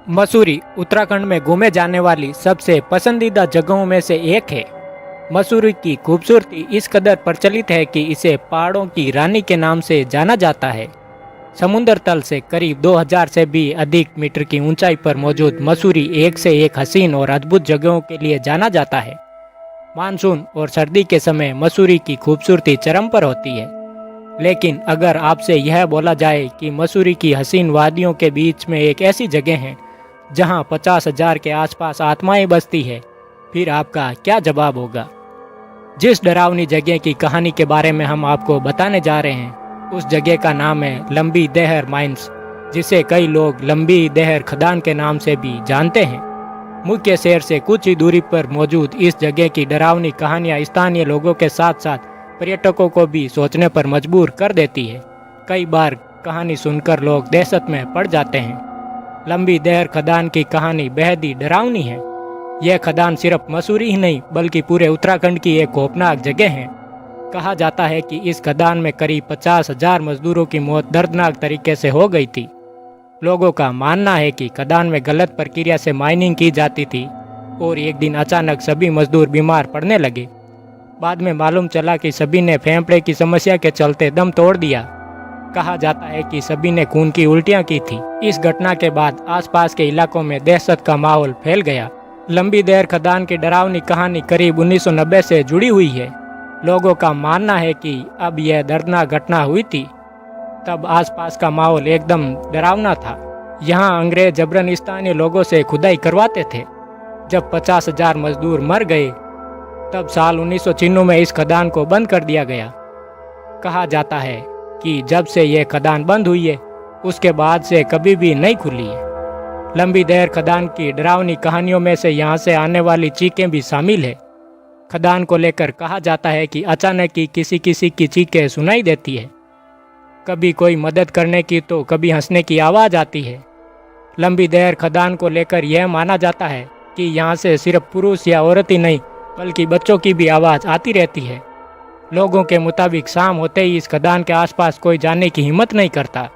मसूरी उत्तराखंड में घूमे जाने वाली सबसे पसंदीदा जगहों में से एक है। मसूरी की खूबसूरती इस कदर प्रचलित है कि इसे पहाड़ों की रानी के नाम से जाना जाता है। समुद्र तल से करीब 2000 से भी अधिक मीटर की ऊंचाई पर मौजूद मसूरी एक से एक हसीन और अद्भुत जगहों के लिए जाना जाता है। मानसून और सर्दी के समय मसूरी की खूबसूरती चरम पर होती है। लेकिन अगर आपसे यह बोला जाए कि मसूरी की हसीन वादियों के बीच में एक ऐसी जगह है जहां 50,000 के आसपास आत्माएं बसती है, फिर आपका क्या जवाब होगा? जिस डरावनी जगह की कहानी के बारे में हम आपको बताने जा रहे हैं, उस जगह का नाम है लंबी देहर माइंस, जिसे कई लोग लंबी देहर खदान के नाम से भी जानते हैं। मुख्य शहर से कुछ ही दूरी पर मौजूद इस जगह की डरावनी कहानियां स्थानीय लोगों के साथ साथ पर्यटकों को भी सोचने पर मजबूर कर देती है। कई बार कहानी सुनकर लोग दहशत में पड़ जाते हैं। लंबी देहर खदान की कहानी बेहद ही डरावनी है। यह खदान सिर्फ मसूरी ही नहीं बल्कि पूरे उत्तराखंड की एक खौफनाक जगह है। कहा जाता है कि इस खदान में करीब 50,000 मजदूरों की मौत दर्दनाक तरीके से हो गई थी। लोगों का मानना है कि खदान में गलत प्रक्रिया से माइनिंग की जाती थी और एक दिन अचानक सभी मजदूर बीमार पड़ने लगे। बाद में मालूम चला कि सभी ने फेफड़े की समस्या के चलते दम तोड़ दिया। कहा जाता है कि सभी ने खून की उल्टियां की थी। इस घटना के बाद आसपास के इलाकों में दहशत का माहौल फैल गया। लंबी देहर खदान की डरावनी कहानी करीब 1990 से जुड़ी हुई है। लोगों का मानना है कि अब यह दर्दनाक घटना हुई थी, तब आसपास का माहौल एकदम डरावना था। यहाँ अंग्रेज जबरन स्थानीय लोगों से खुदाई करवाते थे। जब 50,000 मजदूर मर गए, तब साल 1996 में इस खदान को बंद कर दिया गया। कहा जाता है कि जब से यह खदान बंद हुई है, उसके बाद से कभी भी नहीं खुली है। लंबी देहर खदान की डरावनी कहानियों में से यहाँ से आने वाली चीखें भी शामिल है। खदान को लेकर कहा जाता है कि अचानक ही किसी किसी की चीखें सुनाई देती है। कभी कोई मदद करने की तो कभी हंसने की आवाज़ आती है। लंबी देहर खदान को लेकर यह माना जाता है कि यहाँ से सिर्फ पुरुष या औरत ही नहीं बल्कि बच्चों की भी आवाज़ आती रहती है। लोगों के मुताबिक शाम होते ही इस खदान के आसपास कोई जाने की हिम्मत नहीं करता।